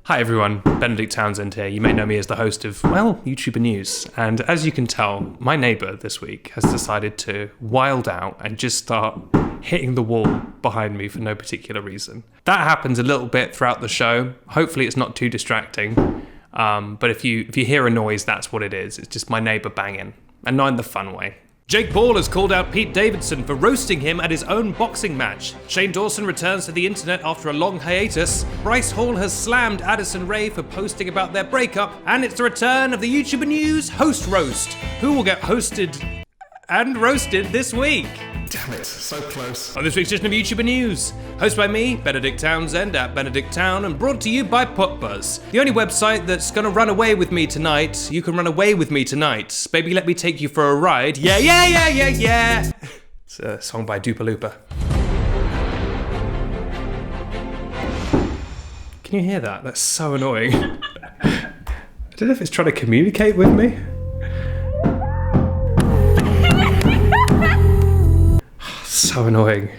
Hi everyone, Benedict Townsend here. You may know me as the host of, well, YouTuber News. And as you can tell, my neighbour this week has decided to wild out and just start hitting the wall behind me for no particular reason. That happens a little bit throughout the show. Hopefully it's not too distracting. But if you hear a noise, that's what it is. It's just my neighbour banging, and not in the fun way. Jake Paul has called out Pete Davidson for roasting him at his own boxing match. Shane Dawson returns to the internet after a long hiatus. Bryce Hall has slammed Addison Rae for posting about their breakup. And it's the return of the YouTuber News Host Roast. Who will get hosted and roasted this week? Damn it, so close. On this week's edition of YouTuber News, hosted by me, Benedict Townsend at Benedict Town, and brought to you by PopBuzz, the only website that's gonna run away with me tonight. You can run away with me tonight. Baby, let me take you for a ride. Yeah, yeah, yeah, yeah, yeah. It's a song by Duper Looper. Can you hear that? That's so annoying. I don't know if it's trying to communicate with me. So annoying.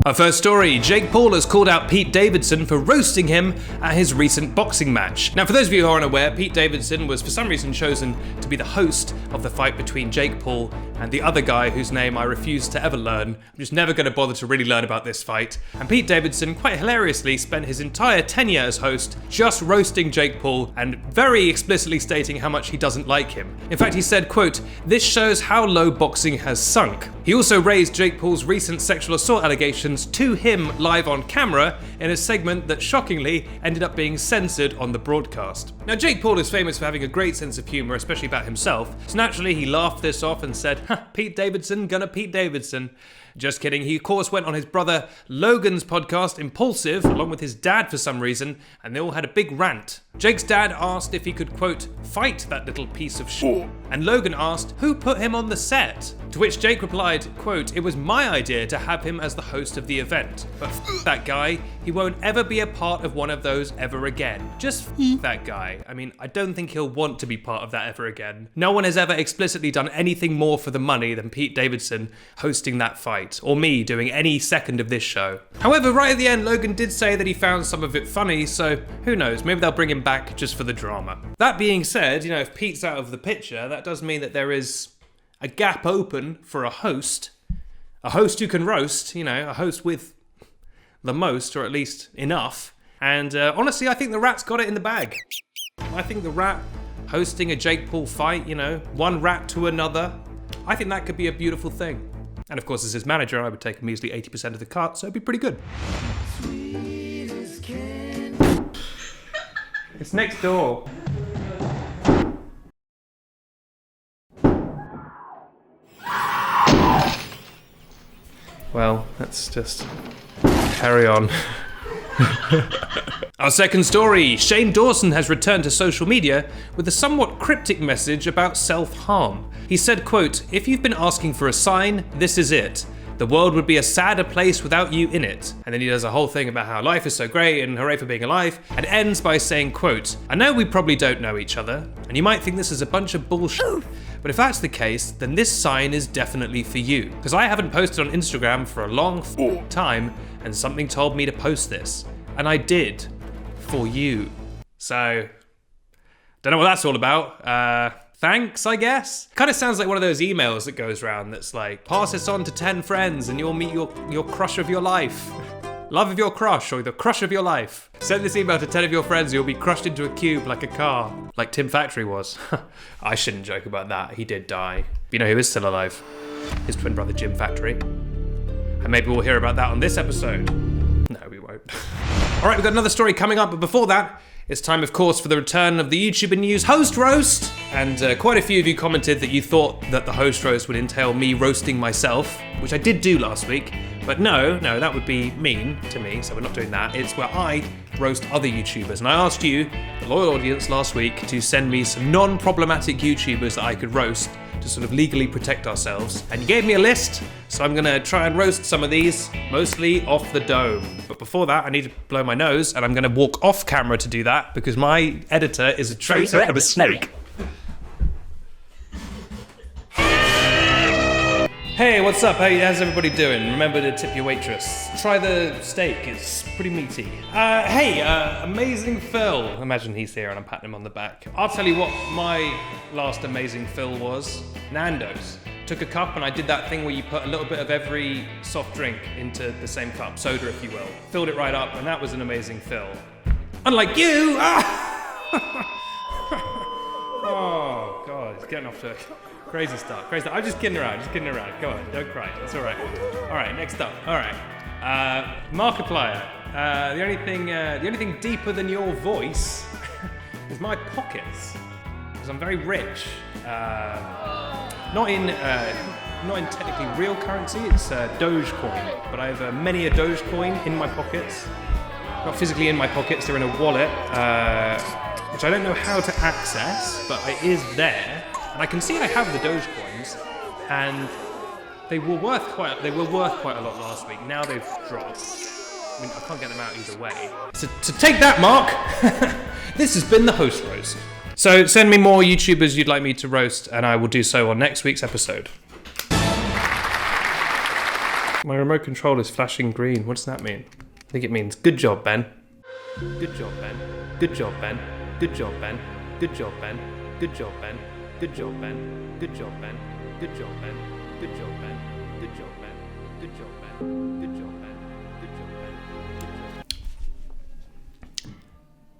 Our first story, Jake Paul has called out Pete Davidson for roasting him at his recent boxing match. Now, for those of you who are unaware, Pete Davidson was for some reason chosen to be the host of the fight between Jake Paul and the other guy whose name I refuse to ever learn. I'm just never going to bother to really learn about this fight. And Pete Davidson, quite hilariously, spent his entire tenure as host just roasting Jake Paul and very explicitly stating how much he doesn't like him. In fact, he said, quote, "This shows how low boxing has sunk." He also raised Jake Paul's recent sexual assault allegations to him live on camera in a segment that shockingly ended up being censored on the broadcast. Now, Jake Paul is famous for having a great sense of humor, especially about himself, so naturally he laughed this off and said, Pete Davidson gonna Pete Davidson. Just kidding. He, of course, went on his brother Logan's podcast, Impulsive, along with his dad for some reason, and they all had a big rant. Jake's dad asked if he could, quote, fight that little piece of shit. And Logan asked, who put him on the set? To which Jake replied, quote, it was my idea to have him as the host of the event. But that guy, he won't ever be a part of one of those ever again. Just that guy. I mean, I don't think he'll want to be part of that ever again. No one has ever explicitly done anything more for the money than Pete Davidson hosting that fight, or me doing any second of this show. However, right at the end, Logan did say that he found some of it funny, so who knows, maybe they'll bring him back just for the drama. That being said, if Pete's out of the picture, that does mean that there is a gap open for a host who can roast, a host with the most, or at least enough. And honestly, I think the Rat's got it in the bag. I think the Rat hosting a Jake Paul fight, one rat to another, I think that could be a beautiful thing. And of course, as his manager, I would take a measly 80% of the cut, so it'd be pretty good. It's next door. Well, let's just carry on. Our second story, Shane Dawson has returned to social media with a somewhat cryptic message about self-harm. He said, quote, if you've been asking for a sign, this is it. The world would be a sadder place without you in it. And then he does a whole thing about how life is so great and hooray for being alive, and ends by saying, quote, I know we probably don't know each other, and you might think this is a bunch of bullshit, but if that's the case, then this sign is definitely for you. Because I haven't posted on Instagram for a long time, and something told me to post this. And I did. For you. So, don't know what that's all about. Thanks, I guess. Kind of sounds like one of those emails that goes around that's like, pass this on to 10 friends and you'll meet your crush of your life. Love of your crush, or the crush of your life. Send this email to 10 of your friends, you'll be crushed into a cube like a car. Like Tim Factory was. I shouldn't joke about that, he did die. But you know who is still alive? His twin brother Jim Factory. And maybe we'll hear about that on this episode. No, we won't. All right, we've got another story coming up, but before that, it's time, of course, for the return of the YouTuber News Host Roast. And quite a few of you commented that you thought that the host roast would entail me roasting myself, which I did do last week. But no, that would be mean to me, so we're not doing that. It's where I roast other YouTubers. And I asked you, the loyal audience, last week to send me some non-problematic YouTubers that I could roast to sort of legally protect ourselves. And you gave me a list, so I'm gonna try and roast some of these, mostly off the dome. But before that, I need to blow my nose, and I'm gonna walk off camera to do that because my editor is a traitor and a snake. Hey, what's up? How's everybody doing? Remember to tip your waitress. Try the steak, it's pretty meaty. Hey, amazing Phil. Imagine he's here and I'm patting him on the back. I'll tell you what my last amazing fill was. Nando's. Took a cup and I did that thing where you put a little bit of every soft drink into the same cup, soda if you will. Filled it right up and that was an amazing fill. Unlike you! Oh, God, it's getting off to a crazy start. I'm just kidding around, Go on, don't cry, it's all right. All right, next up, all right. Markiplier. The only thing deeper than your voice is my pockets, because I'm very rich. Not in technically real currency, it's Dogecoin, but I have many a Dogecoin in my pockets. Not physically in my pockets, they're in a wallet, which I don't know how to access, but it is there. And I can see I have the Dogecoins, and they were worth quite a lot last week. Now they've dropped. I mean, I can't get them out either way. So take that, Mark! This has been the host roast. So send me more YouTubers you'd like me to roast, and I will do so on next week's episode. My remote control is flashing green. What does that mean? I think it means good job, Ben. Good job, Ben. Good job, Ben. Good job, Ben. Good job, Ben. Good job, Ben. Good job, Ben. Good job, Ben. Good job, Ben. Good job, Ben. Good job, Ben. Good job, Ben. Good job, Ben. Good job, Ben.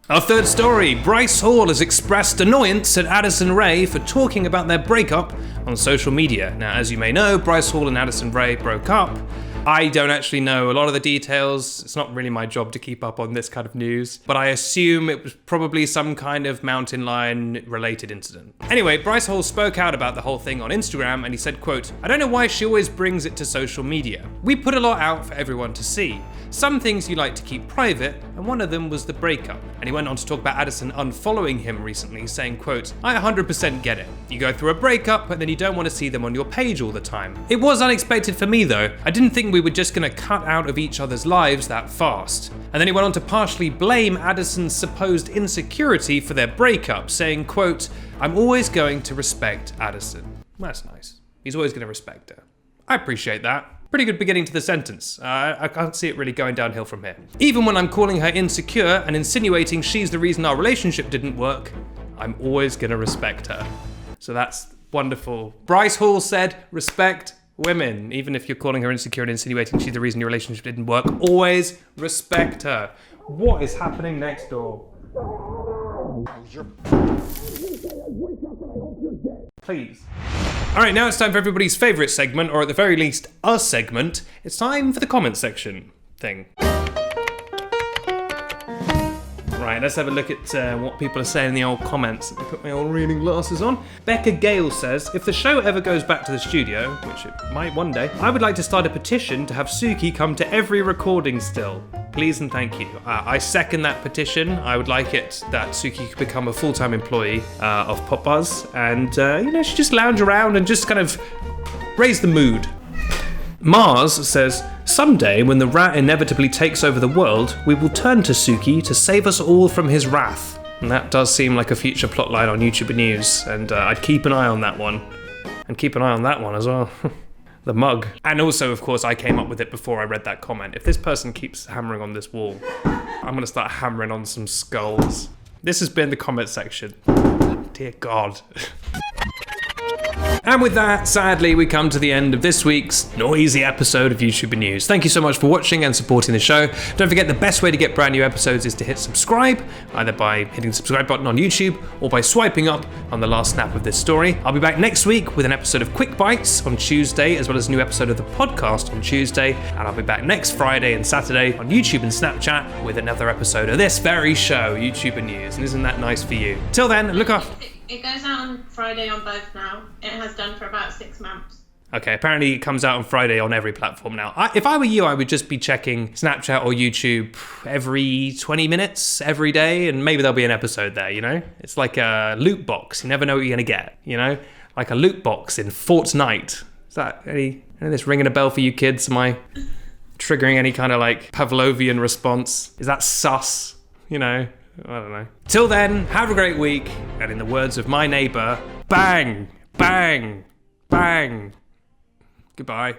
Our third story. Bryce Hall has expressed annoyance at Addison Rae for talking about their breakup on social media. Now, as you may know, Bryce Hall and Addison Rae broke up. I don't actually know a lot of the details. It's not really my job to keep up on this kind of news, but I assume it was probably some kind of mountain lion related incident. Anyway, Bryce Hall spoke out about the whole thing on Instagram and he said, quote, "I don't know why she always brings it to social media. We put a lot out for everyone to see. Some things you like to keep private, and one of them was the breakup." And he went on to talk about Addison unfollowing him recently, saying, quote, "I 100% get it. You go through a breakup, but then you don't want to see them on your page all the time. It was unexpected for me though. I didn't think we were just gonna cut out of each other's lives that fast." And then he went on to partially blame Addison's supposed insecurity for their breakup, saying, quote, "I'm always going to respect Addison." That's nice. He's always gonna respect her. I appreciate that. Pretty good beginning to the sentence. I can't see it really going downhill from here. "Even when I'm calling her insecure and insinuating she's the reason our relationship didn't work, I'm always gonna respect her." So that's wonderful. Bryce Hall said, respect women. Even if you're calling her insecure and insinuating she's the reason your relationship didn't work, always respect her. What is happening next door? Please. All right, now it's time for everybody's favorite segment, or at the very least, a segment. It's time for the comment section thing. Right, let's have a look at what people are saying in the old comments. Let me put my old reading glasses on. Becca Gale says, "If the show ever goes back to the studio, which it might one day, I would like to start a petition to have Suki come to every recording still. Please and thank you." I second that petition. I would like it that Suki could become a full-time employee of PopBuzz, and she just lounge around and just kind of raise the mood. Mars says, "Someday, when the rat inevitably takes over the world, we will turn to Suki to save us all from his wrath." And that does seem like a future plotline on YouTuber News, and I'd keep an eye on that one. And keep an eye on that one as well. The mug. And also, of course, I came up with it before I read that comment. If this person keeps hammering on this wall, I'm gonna start hammering on some skulls. This has been the comment section. Dear God. And with that, sadly, we come to the end of this week's noisy episode of YouTuber News. Thank you so much for watching and supporting the show. Don't forget, the best way to get brand new episodes is to hit subscribe, either by hitting the subscribe button on YouTube or by swiping up on the last snap of this story. I'll be back next week with an episode of Quick Bites on Tuesday, as well as a new episode of the podcast on Tuesday. And I'll be back next Friday and Saturday on YouTube and Snapchat with another episode of this very show, YouTuber News. And isn't that nice for you? Till then, look after... It goes out on Friday on both now. It has done for about 6 months. Okay, apparently it comes out on Friday on every platform now. If I were you, I would just be checking Snapchat or YouTube every 20 minutes, every day, and maybe there'll be an episode there, you know? It's like a loot box. You never know what you're gonna get, you know? Like a loot box in Fortnite. Is that any of this ringing a bell for you kids? Am I triggering any kind of like Pavlovian response? Is that sus? You know? I don't know. Till then, have a great week, and in the words of my neighbour, bang, bang, bang. Goodbye.